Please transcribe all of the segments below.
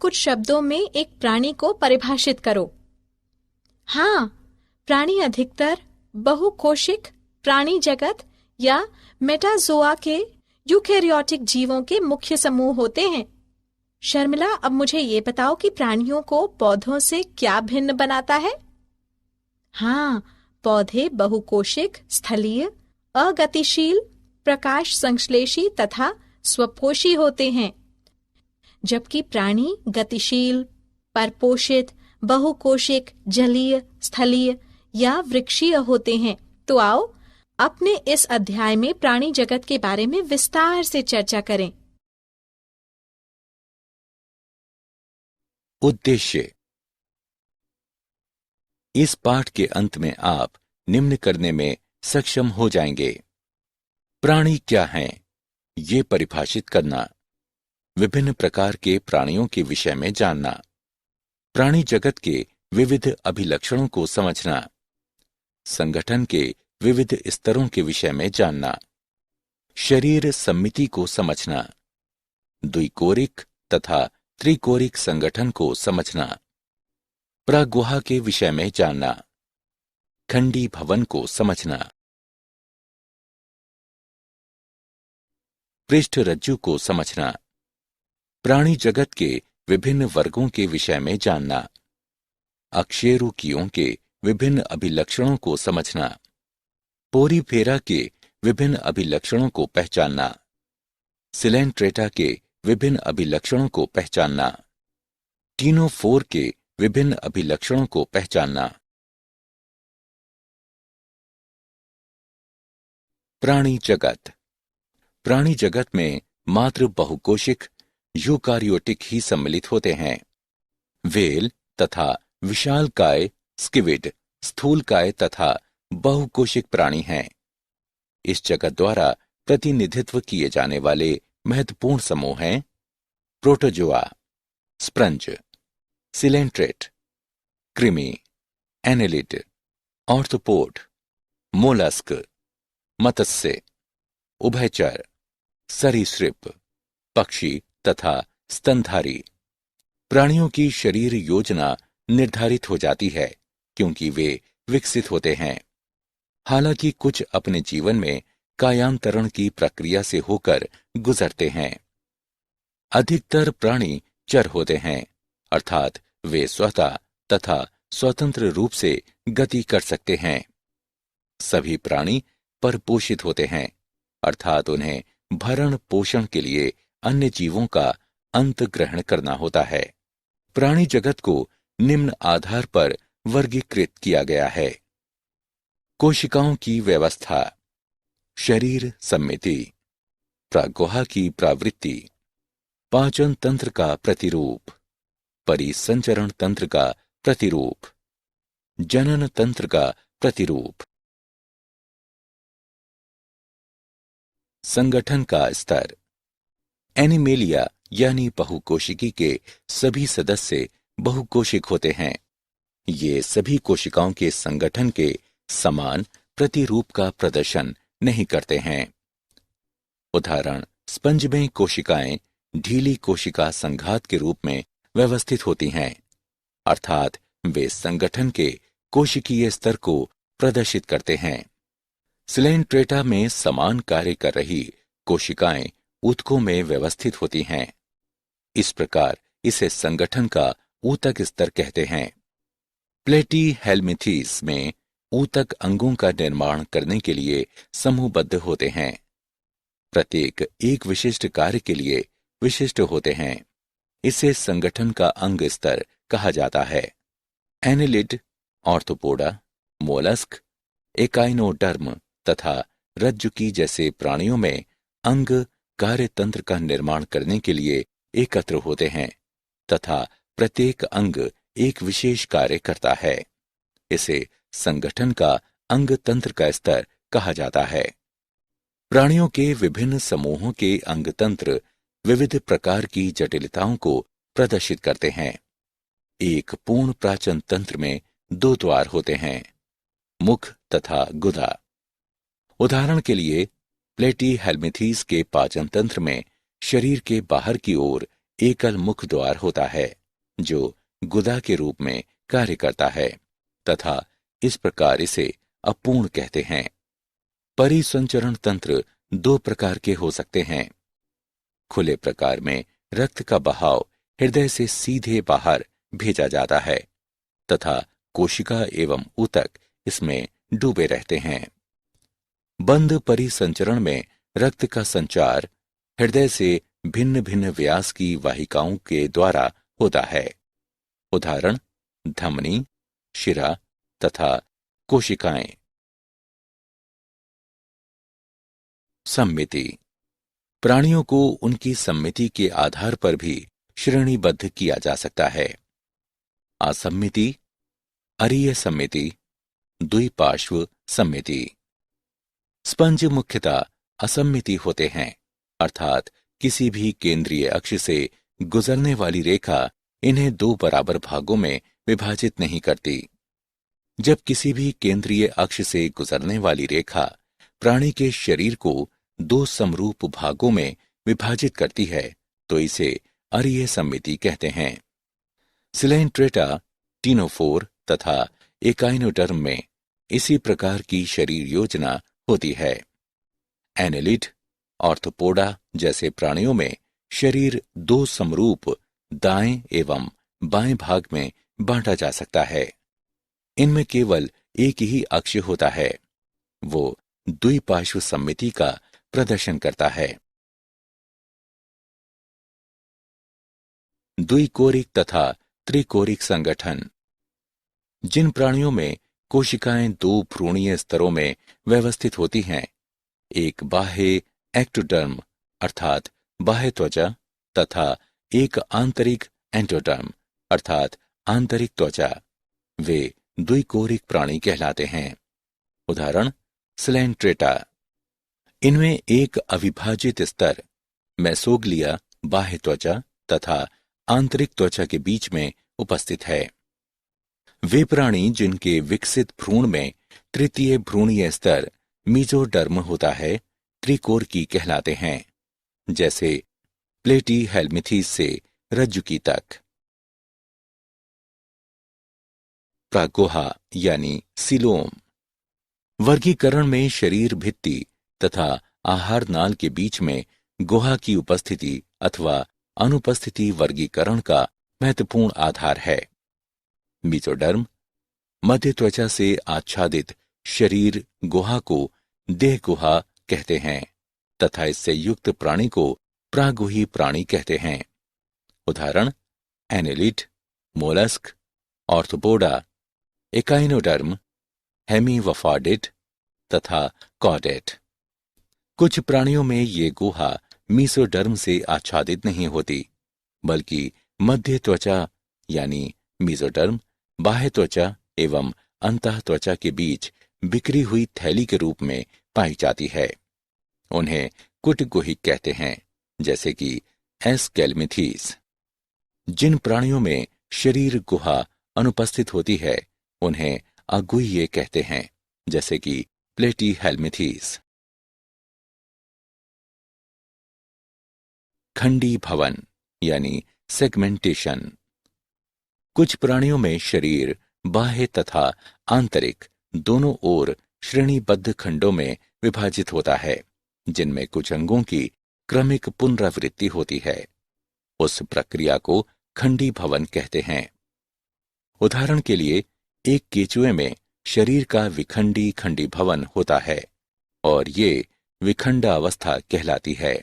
कुछ शब्दों में एक प्राणी को परिभाषित करो। हाँ, प्राणी अधिकतर बहुकोशिक प्राणी जगत या मेटाजोआ के यूकेरियोटिक जीवों के मुख्य समूह होते हैं। शर्मिला, अब मुझे ये बताओ कि प्राणियों को पौधों से क्या भिन्न बनाता है? हाँ, पौधे बहुकोशिक, स्थलीय, अगतिशील, प्रकाश संश्लेषी तथा स्वपोषी होते हैं, जबकि प्राणी गतिशील, परपोषित, बहुकोशिक, जलीय, स्थलीय या वृक्षीय होते हैं। तो आओ अपने इस अध्याय में प्राणी जगत के बारे में विस्तार से चर्चा करें। उद्देश्य। इस पाठ के अंत में आप निम्न करने में सक्षम हो जाएंगे: प्राणी क्या हैं, ये परिभाषित करना, विभिन्न प्रकार के प्राणियों के विषय में जानना, प्राणी जगत के विविध अभिलक्षणों को समझना, संगठन के विविध स्तरों के विषय में जानना, शरीर सम्मिति को समझना, द्विकोरिक तथा त्रिकोरिक संगठन को समझना, प्रागुहा के विषय में जानना, खंडी भवन को समझना, पृष्ठरज्जु को समझना, प्राणी जगत के विभिन्न वर्गों के विषय में जानना, अकशेरुकियों के विभिन्न अभिलक्षणों को समझना, पोरीफेरा के विभिन्न अभिलक्षणों को पहचानना, सिलेंट्रेटा के विभिन्न अभिलक्षणों को पहचानना, टीनोफोर के विभिन्न अभिलक्षणों को पहचानना। प्राणी जगत। प्राणी जगत में मात्र बहुकोशिक यूकारियोटिक ही सम्मिलित होते हैं। व्हेल तथा विशालकाय स्क्विड स्थूलकाय तथा बहुकोशिक प्राणी हैं। इस जगत द्वारा प्रतिनिधित्व किए जाने वाले महत्वपूर्ण समूह हैं: प्रोटोजोआ, स्पंज, सिलेंट्रेट, कृमि, एनेलिड, ऑर्थ्रोपोड, मोलस्क, मत्स्य, उभयचर, सरीसृप, पक्षी तथा स्तनधारी। प्राणियों की शरीर योजना निर्धारित हो जाती है क्योंकि वे विकसित होते हैं। हालांकि कुछ अपने जीवन में कायांतरण की प्रक्रिया से होकर गुजरते हैं। अधिकतर प्राणी चर होते हैं, अर्थात वे स्वतः तथा स्वतंत्र रूप से गति कर सकते हैं। सभी प्राणी परपोषित होते हैं, अर्थात उन्हें भरण पोषण के लिए अन्य जीवों का अंत ग्रहण करना होता है। प्राणी जगत को निम्न आधार पर वर्गीकृत किया गया है: कोशिकाओं की व्यवस्था, शरीर सम्मिति, प्रागुहा की प्रवृत्ति, पाचन तंत्र का प्रतिरूप, परिसंचरण तंत्र का प्रतिरूप, जनन तंत्र का प्रतिरूप। संगठन का स्तर। एनिमेलिया यानी बहुकोशिकी के सभी सदस्य बहुकोशिक होते हैं। ये सभी कोशिकाओं के संगठन के समान प्रतिरूप का प्रदर्शन नहीं करते हैं। उदाहरण: स्पंज में कोशिकाएं ढीली कोशिका संघात के रूप में व्यवस्थित होती हैं, अर्थात वे संगठन के कोशिकीय स्तर को प्रदर्शित करते हैं। सिलेंट्रेटा में समान कार्य कर रही कोशिकाएं ऊतकों में व्यवस्थित होती हैं। इस प्रकार इसे संगठन का ऊतक स्तर कहते हैं। प्लेटीहेल्मिंथीज में ऊतक अंगों का निर्माण करने के लिए समूहबद्ध होते हैं। प्रत्येक एक विशिष्ट कार्य के लिए विशिष्ट होते हैं। इसे संगठन का अंग स्तर कहा जाता है। एनेलिड, ऑर्थ्रोपोडा, मोलस्क, एकाइनोडर्म तथा रज्जुकी जैसे प्राणियों में अंग कार्य तंत्र का निर्माण करने के लिए एकत्र होते हैं तथा प्रत्येक अंग एक विशेष कार्य करता है। इसे संगठन का अंग तंत्र का स्तर कहा जाता है। प्राणियों के विभिन्न समूहों के अंग तंत्र विविध प्रकार की जटिलताओं को प्रदर्शित करते हैं। एक पूर्ण प्राचन तंत्र में 2 द्वार होते हैं: मुख तथा गुदा। उदाहरण के लिए प्लेटीहेल्मिंथीज के पाचन तंत्र में शरीर के बाहर की ओर एकल मुख द्वार होता है जो गुदा के रूप में कार्य करता है तथा इस प्रकार इसे अपूर्ण कहते हैं। परिसंचरण तंत्र दो प्रकार के हो सकते हैं। खुले प्रकार में रक्त का बहाव हृदय से सीधे बाहर भेजा जाता है तथा कोशिका एवं ऊतक इसमें डूबे रहते हैं। बंद परिसंचरण में रक्त का संचार हृदय से भिन्न भिन्न व्यास की वाहिकाओं के द्वारा होता है। उदाहरण धमनी, शिरा तथा कोशिकाएं। सम्मिति। प्राणियों को उनकी सम्मिति के आधार पर भी श्रेणीबद्ध किया जा सकता है। असम्मिति, अरीय सम्मिति, द्विपार्श्व सम्मिति। स्पंज मुख्यतः असम्मिति होते हैं, अर्थात किसी भी केंद्रीय अक्ष से गुजरने वाली रेखा इन्हें दो बराबर भागों में विभाजित नहीं करती। जब किसी भी केंद्रीय अक्ष से गुजरने वाली रेखा प्राणी के शरीर को दो समरूप भागों में विभाजित करती है तो इसे अरीय सम्मिति कहते हैं। सिलेंट्रेटा, टीनोफोर तथा एकाइनोडर्म में इसी प्रकार की शरीर योजना होती है। एनेलिड, ऑर्थोपोडा जैसे प्राणियों में शरीर दो समरूप दाएं एवं बाएं भाग में बांटा जा सकता है। इनमें केवल एक ही अक्ष होता है, वो द्विपार्श्व सम्मिति का प्रदर्शन करता है। द्विकोरिक तथा त्रिकोरिक संगठन। जिन प्राणियों में कोशिकाएं दो भ्रूणीय स्तरों में व्यवस्थित होती हैं, एक बाह्य एक्टोडर्म अर्थात बाह्य त्वचा तथा एक आंतरिक एंडोडर्म अर्थात आंतरिक त्वचा, वे द्विकोरिक प्राणी कहलाते हैं। उदाहरण सिलेंट्रेटा। इनमें एक अविभाजित स्तर मेसोग्लिया बाह्य त्वचा तथा आंतरिक त्वचा के बीच में उपस्थित है। वे प्राणी जिनके विकसित भ्रूण में तृतीय भ्रूणीय स्तर मीजोडर्म होता है, त्रिकोरकी कहलाते हैं, जैसे प्लेटीहेल्मिंथेस से रज्जुकी तक। प्रागुहा यानी सीलोम। वर्गीकरण में शरीर भित्ति तथा आहार नाल के बीच में गुहा की उपस्थिति अथवा अनुपस्थिति वर्गीकरण का महत्वपूर्ण आधार है। मीजोडर्म मध्य त्वचा से आच्छादित शरीर गुहा को देह गुहा कहते हैं तथा इससे युक्त प्राणी को प्रागुही प्राणी कहते हैं। उदाहरण एनेलिड, मोलस्क, ऑर्थोपोडा, एकाइनोडर्म, हेमीवफॉर्डिड तथा कॉडेट। कुछ प्राणियों में ये गुहा मीसोडर्म से आच्छादित नहीं होती, बल्कि मध्य त्वचा यानी मीजोडर्म बाह्य त्वचा एवं अंतः त्वचा के बीच बिखरी हुई थैली के रूप में पाई जाती है। उन्हें कुटगुहिक कहते हैं, जैसे कि एस्केल्मिंथेस। जिन प्राणियों में शरीर गुहा अनुपस्थित होती है उन्हें अगुह्य कहते हैं, जैसे कि प्लेटीहेल्मिंथेस। खंडी भवन यानी सेगमेंटेशन। कुछ प्राणियों में शरीर बाह्य तथा आंतरिक दोनों ओर श्रेणीबद्ध खंडों में विभाजित होता है, जिनमें कुछ अंगों की क्रमिक पुनरावृत्ति होती है। उस प्रक्रिया को खंडी भवन कहते हैं। उदाहरण के लिए एक केचुए में शरीर का विखंडी खंडी भवन होता है और ये विखंडावस्था कहलाती है।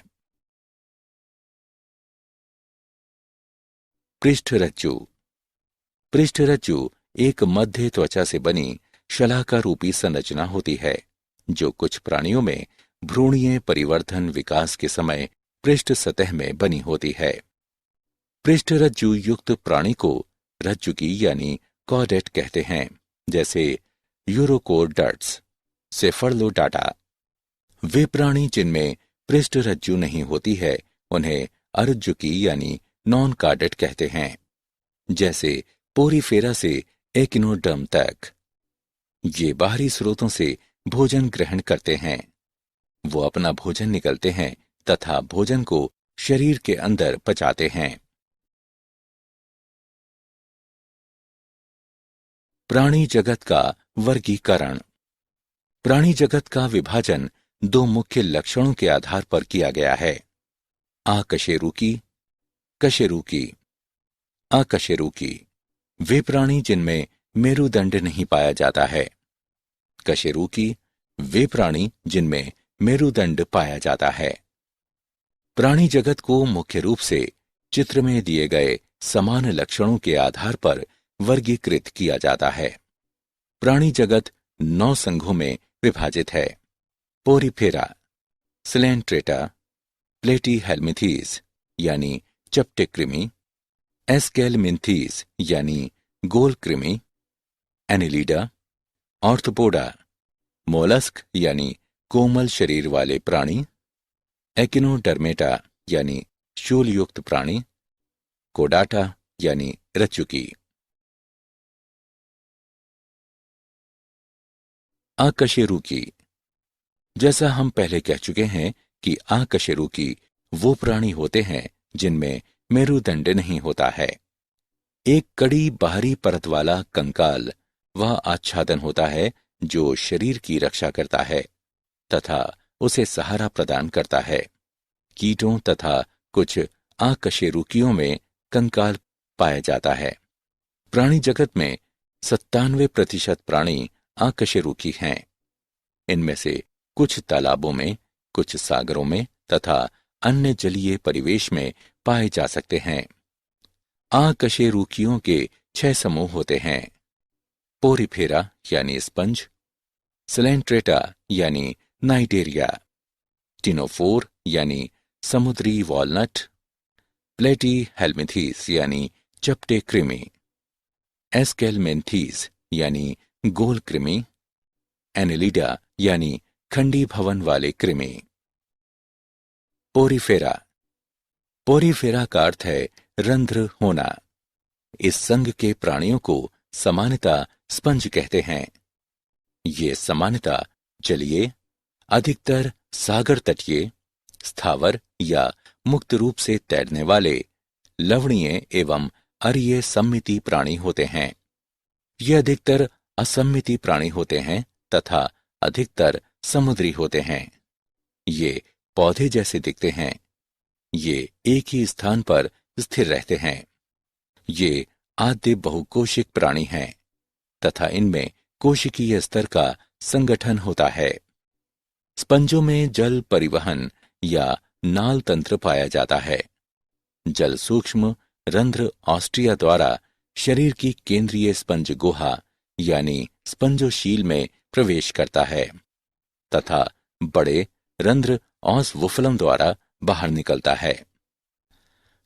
पृष्ठरज्जु। पृष्ठरज्जु एक मध्य त्वचा से बनी शलाकारूपी संरचना होती है, जो कुछ प्राणियों में भ्रूणीय परिवर्धन विकास के समय पृष्ठ सतह में बनी होती है। पृष्ठरज्जु युक्त प्राणी को रज्जुकी यानी कॉडेट कहते हैं, जैसे यूरोकोर्डट्स, सेफर्लोडाटा। वे प्राणी जिनमें पृष्ठरज्जु नहीं होती है उन्हें अरज्जुकी यानी नॉन कॉडेट कहते हैं, जैसे पोरीफेरा से एकिनोडर्म तक। ये बाहरी स्रोतों से भोजन ग्रहण करते हैं। वो अपना भोजन निगलते हैं तथा भोजन को शरीर के अंदर पचाते हैं। प्राणी जगत का वर्गीकरण। प्राणी जगत का विभाजन दो मुख्य लक्षणों के आधार पर किया गया है, आकशेरुकी, कशेरुकी। आकशेरुकी वे प्राणी जिनमें मेरुदंड नहीं पाया जाता है। कशेरुकी वे प्राणी जिनमें मेरुदंड पाया जाता है। प्राणी जगत को मुख्य रूप से चित्र में दिए गए समान लक्षणों के आधार पर वर्गीकृत किया जाता है। प्राणी जगत 9 संघों में विभाजित है। पोरीफेरा, सिलेंट्रेटा, प्लेटीहेल्मिंथीज यानी चपटे कृमि, एस्केलमिंथीज यानी गोल कृमि, एनिलीडा, ऑर्थोपोडा, मोलस्क यानी कोमल शरीर वाले प्राणी, एकिनोडर्मेटा यानी शूलयुक्त प्राणी, कोडाटा यानी रज्जुकी। आकशेरुकी। जैसा हम पहले कह चुके हैं कि आकशेरुकी वो प्राणी होते हैं जिनमें मेरुदंड नहीं होता है। एक कड़ी बाहरी परत वाला कंकाल वह आच्छादन होता है जो शरीर की रक्षा करता है तथा उसे सहारा प्रदान करता है। कीटों तथा कुछ आकशेरुकियों में कंकाल पाया जाता है। प्राणी जगत में 97% प्राणी आकशेरुकी हैं। इनमें से कुछ तालाबों में, कुछ सागरों में तथा अन्य जलीय परिवेश में पाए जा सकते हैं। आकशेरुकियों के 6 समूह होते हैं। पोरीफेरा यानी स्पंज, सिलेंट्रेटा यानी नाइटेरिया, टिनोफोर यानी समुद्री वॉलनट, प्लेटीहेल्मिंथीज यानी चपटे कृमि, एस्केलमेंथीज यानी गोल कृमि, एनिलीडा यानी खंडी भवन वाले कृमि। पोरीफेरा। पोरीफेरा का अर्थ है रंध्र होना। इस संघ के प्राणियों को सामान्यतः स्पंज कहते हैं। ये सामान्यतः जलीय, अधिकतर सागर तटीय, स्थावर या मुक्त रूप से तैरने वाले लवणीय एवं अरीय सम्मिति प्राणी होते हैं। ये अधिकतर असम्मिति प्राणी होते हैं तथा अधिकतर समुद्री होते हैं। ये पौधे जैसे दिखते हैं। ये एक ही स्थान पर स्थिर रहते हैं। ये आद्य बहुकोशिक प्राणी हैं तथा इनमें कोशिकीय स्तर का संगठन होता है। स्पंजों में जल परिवहन या नाल तंत्र पाया जाता है। जल सूक्ष्म रंध्र ऑस्ट्रिया द्वारा शरीर की केंद्रीय स्पंज गुहा यानी स्पंजोशील में प्रवेश करता है तथा बड़े रंध्र ऑस्वुफलम द्वारा बाहर निकलता है।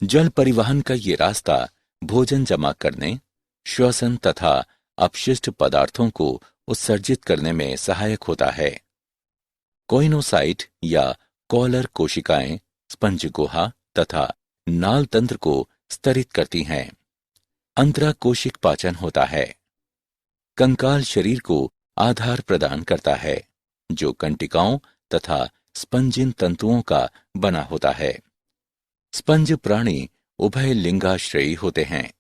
जल परिवहन का ये रास्ता भोजन जमा करने, श्वसन तथा अपशिष्ट पदार्थों को उत्सर्जित करने में सहायक होता है। कोइनोसाइट या कॉलर कोशिकाएं स्पंज गुहा तथा नाल तंत्र को स्तरित करती हैं। अंतराकोशिक पाचन होता है। कंकाल शरीर को आधार प्रदान करता है जो कंटिकाओं तथा स्पंजिन तंतुओं का बना होता है। स्पंज प्राणी उभय लिंगाश्रयी होते हैं।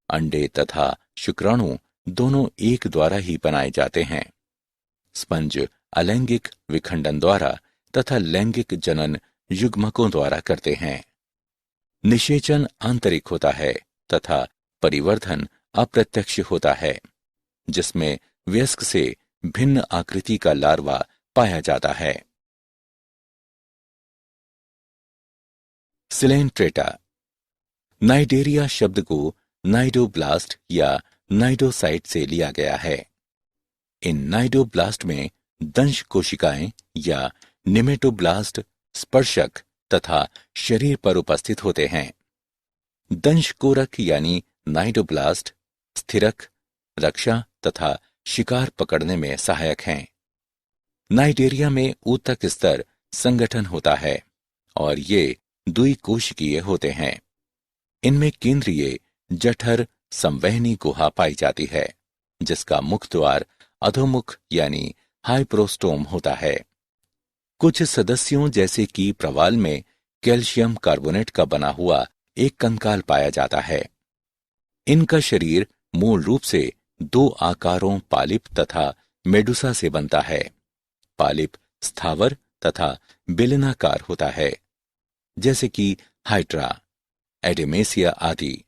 अंडे तथा शुक्राणु दोनों एक द्वारा ही बनाए जाते हैं। स्पंज अलैंगिक विखंडन द्वारा तथा लैंगिक जनन युग्मकों द्वारा करते हैं। निषेचन आंतरिक होता है तथा परिवर्धन अप्रत्यक्ष होता है, जिसमें वयस्क से भिन्न आकृति का लार्वा पाया जाता है। सिलेंट्रेटा। नाइडेरिया शब्द को नाइडोब्लास्ट या नाइडोसाइट से लिया गया है। इन नाइडोब्लास्ट में दंश कोशिकाएं या निमेटोब्लास्ट स्पर्शक तथा शरीर पर उपस्थित होते हैं। दंशकोरक यानी नाइडोब्लास्ट स्थिरक, रक्षा तथा शिकार पकड़ने में सहायक हैं। नाइडेरिया में ऊतक स्तर संगठन होता है और ये द्विकोशिकीय होते हैं। इनमें केंद्रीय जठर संवहनी गुहा पाई जाती है, जिसका मुख द्वार अधोमुख यानी हाइप्रोस्टोम होता है। कुछ सदस्यों जैसे कि प्रवाल में कैल्शियम कार्बोनेट का बना हुआ एक कंकाल पाया जाता है। इनका शरीर मूल रूप से दो आकारों पालिप तथा मेडुसा से बनता है। पालिप स्थावर तथा बेलनाकार होता है, जैसे कि हाइड्रा, एडेमेसिया आदि।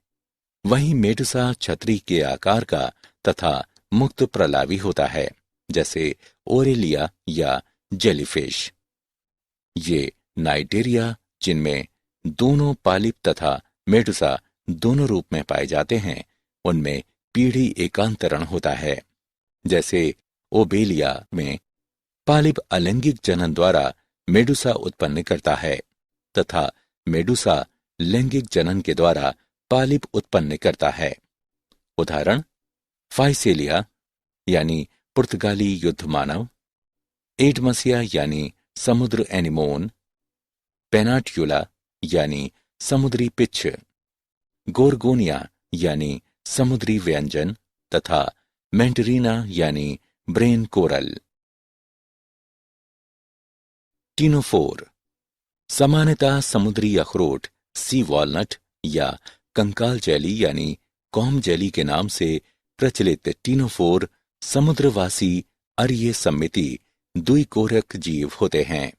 वहीं मेडुसा छतरी के आकार का तथा मुक्त प्रलावी होता है, जैसे ओरेलिया या जेलीफिश। ये नाइटेरिया, जिनमें दोनों पालिप तथा मेडुसा दोनों रूप में पाए जाते हैं, उनमें पीढ़ी एकांतरण होता है। जैसे ओबेलिया में पालिप अलैंगिक जनन द्वारा मेडुसा उत्पन्न करता है तथा मेडुसा लैंगिक जनन के द्वारा पालिप उत्पन्न करता है। उदाहरण फाइसेलिया यानी पुर्तगाली युद्ध मानव, एडमसिया यानी समुद्र एनिमोन, पेनाट्यूला यानी समुद्री पिच्छ, गोरगोनिया यानी समुद्री व्यंजन तथा मेंटरीना यानी ब्रेन कोरल। टीनोफोर सामान्यतः समुद्री अखरोट, सी वॉलनट या कंकाल जेली यानी कॉम जेली के नाम से प्रचलित टीनोफोर समुद्रवासी अरीय सम्मिति द्विकोरक जीव होते हैं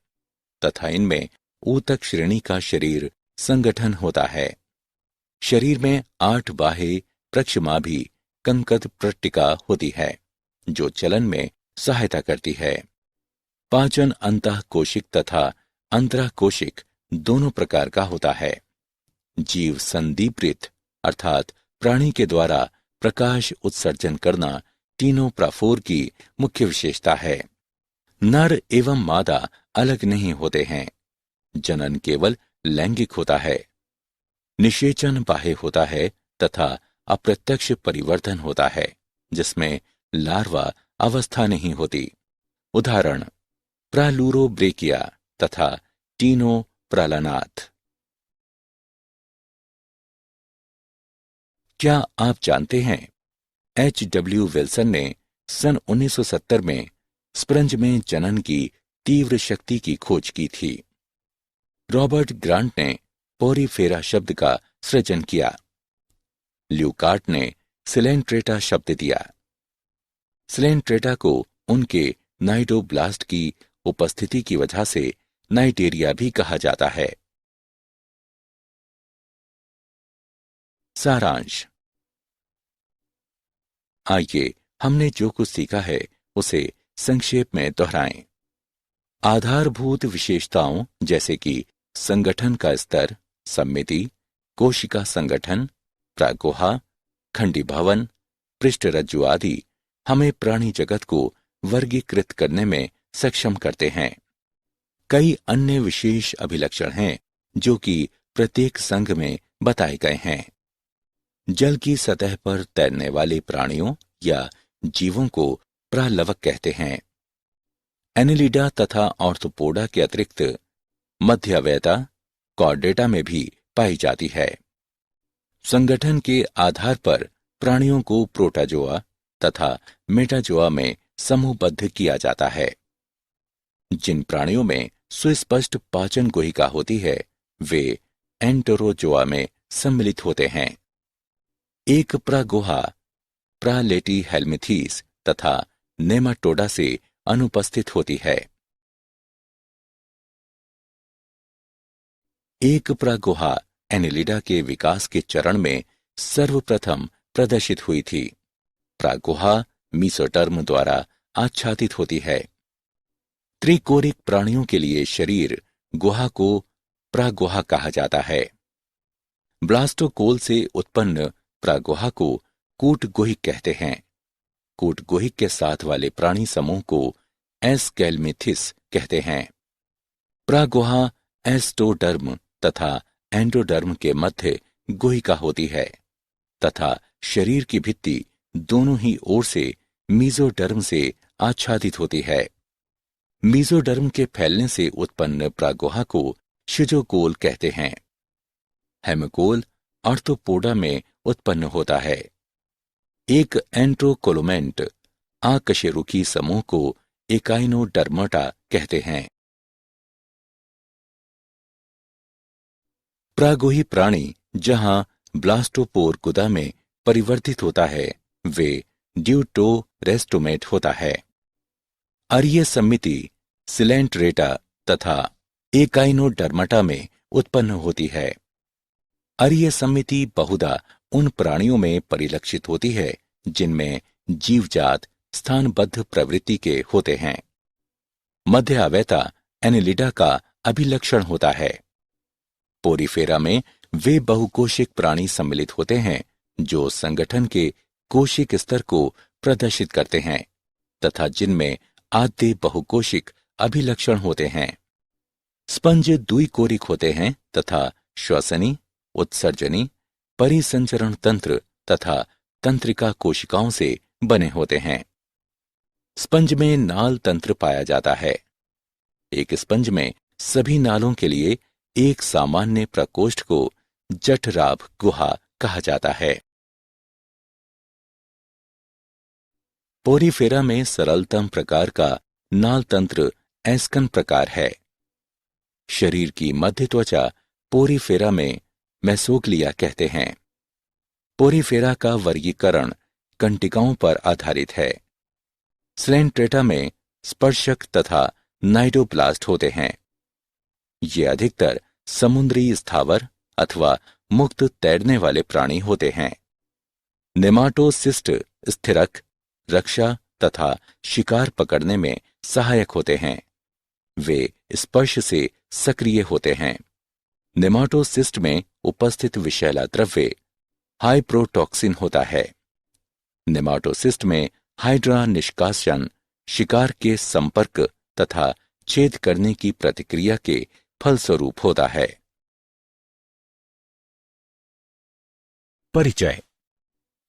तथा इनमें ऊतक श्रेणी का शरीर संगठन होता है। शरीर में 8 बाह्य प्रक्षमाभि कंकद पट्टिका होती है, जो चलन में सहायता करती है। पाचन अंतःकोशिक तथा अंतरकोशिक दोनों प्रकार का होता है। जीव संदीप्रित अर्थात प्राणी के द्वारा प्रकाश उत्सर्जन करना टीनोप्राफोर की मुख्य विशेषता है। नर एवं मादा अलग नहीं होते हैं। जनन केवल लैंगिक होता है। निषेचन बाह्य होता है तथा अप्रत्यक्ष परिवर्तन होता है, जिसमें लार्वा अवस्था नहीं होती। उदाहरण प्रालूरोब्रेकिया तथा टीनो प्रालानाथ। क्या आप जानते हैं H.W. विल्सन ने सन 1970 में स्पंज में जनन की तीव्र शक्ति की खोज की थी। रॉबर्ट ग्रांट ने पोरीफेरा शब्द का सृजन किया। ल्यूकार्ट ने सिलेंट्रेटा शब्द दिया। सिलेंट्रेटा को उनके नाइडोब्लास्ट की उपस्थिति की वजह से नाइटेरिया भी कहा जाता है। सारांश। आइए हमने जो कुछ सीखा है उसे संक्षेप में दोहराएं। आधारभूत विशेषताओं जैसे कि संगठन का स्तर, सम्मिति, कोशिका संगठन, प्रागुहा, खंडीभवन, पृष्ठरज्जु आदि हमें प्राणी जगत को वर्गीकृत करने में सक्षम करते हैं। कई अन्य विशेष अभिलक्षण हैं जो कि प्रत्येक संघ में बताए गए हैं। जल की सतह पर तैरने वाले प्राणियों या जीवों को प्रालवक कहते हैं। एनेलिडा तथा ऑर्थोपोडा के अतिरिक्त मध्यवयता कॉर्डेटा में भी पाई जाती है। संगठन के आधार पर प्राणियों को प्रोटाजोआ तथा मेटाजोआ में समूहबद्ध किया जाता है। जिन प्राणियों में सुस्पष्ट पाचन गुहिका होती है वे एंटरोजोआ में सम्मिलित होते हैं। एक प्रागुहा प्रालेटीहेल्मिथीस तथा नेमाटोडा से अनुपस्थित होती है। एक प्रागुहा एनेलिडा के विकास के चरण में सर्वप्रथम प्रदर्शित हुई थी। प्रागुहा मीसोटर्म द्वारा आच्छादित होती है। त्रिकोरिक प्राणियों के लिए शरीर गुहा को प्रागुहा कहा जाता है। ब्लास्टोकोल से उत्पन्न प्रागुहा को कूटगुहिक कहते हैं। कूटगुहिक के साथ वाले प्राणी समूह को एस्केल्मिथिस कहते हैं। प्रागुहा एस्टोडर्म तथा एंडोडर्म के मध्य गुहिका होती है तथा शरीर की भित्ति दोनों ही ओर से मीजोडर्म से आच्छादित होती है। मीजोडर्म के फैलने से उत्पन्न प्रागुहा को शिजोकोल कहते हैं। हेमकोल आर्थ्रोपोडा में उत्पन्न होता है। एक एंट्रोकोलोमेंट आकशेरुकी समूह को एकाइनोडर्माटा कहते हैं। प्रागोही प्राणी जहां ब्लास्टोपोर गुदा में परिवर्तित होता है वे ड्यूटोरेस्टोमेट होता है। अरीय समिति सिलेंट्रेटा तथा एकाइनोडर्माटा में उत्पन्न होती है। अरीय समिति बहुधा उन प्राणियों में परिलक्षित होती है जिनमें जीवजात स्थानबद्ध प्रवृत्ति के होते हैं। मध्य अवैता एनेलिडा का अभिलक्षण होता है। पोरीफेरा में वे बहुकोशिक प्राणी सम्मिलित होते हैं जो संगठन के कोशिक स्तर को प्रदर्शित करते हैं तथा जिनमें आद्य बहुकोशिक अभिलक्षण होते हैं। स्पंज द्विकोरिक होते हैं तथा श्वसनी, उत्सर्जनी, परिसंचरण तंत्र तथा तंत्रिका कोशिकाओं से बने होते हैं। स्पंज में नाल तंत्र पाया जाता है। एक स्पंज में सभी नालों के लिए एक सामान्य प्रकोष्ठ को जठराभ गुहा कहा जाता है। पोरीफेरा में सरलतम प्रकार का नाल तंत्र एस्कन प्रकार है। शरीर की मध्य त्वचा पोरीफेरा में मेसोग्लिया कहते हैं। पोरीफेरा का वर्गीकरण कंटिकाओं पर आधारित है। सिलेंट्रेटा में स्पर्शक तथा नाइडोप्लास्ट होते हैं। ये अधिकतर समुद्री स्थावर अथवा मुक्त तैरने वाले प्राणी होते हैं। नेमाटोसिस्ट स्थिरक, रक्षा तथा शिकार पकड़ने में सहायक होते हैं। वे स्पर्श से सक्रिय होते हैं। नेमाटोसिस्ट में उपस्थित विषैला द्रव्य हाइप्रोटॉक्सिन होता है। नेमाटोसिस्ट में हाइड्रा निष्कासन शिकार के संपर्क तथा छेद करने की प्रतिक्रिया के फलस्वरूप होता है। परिचय।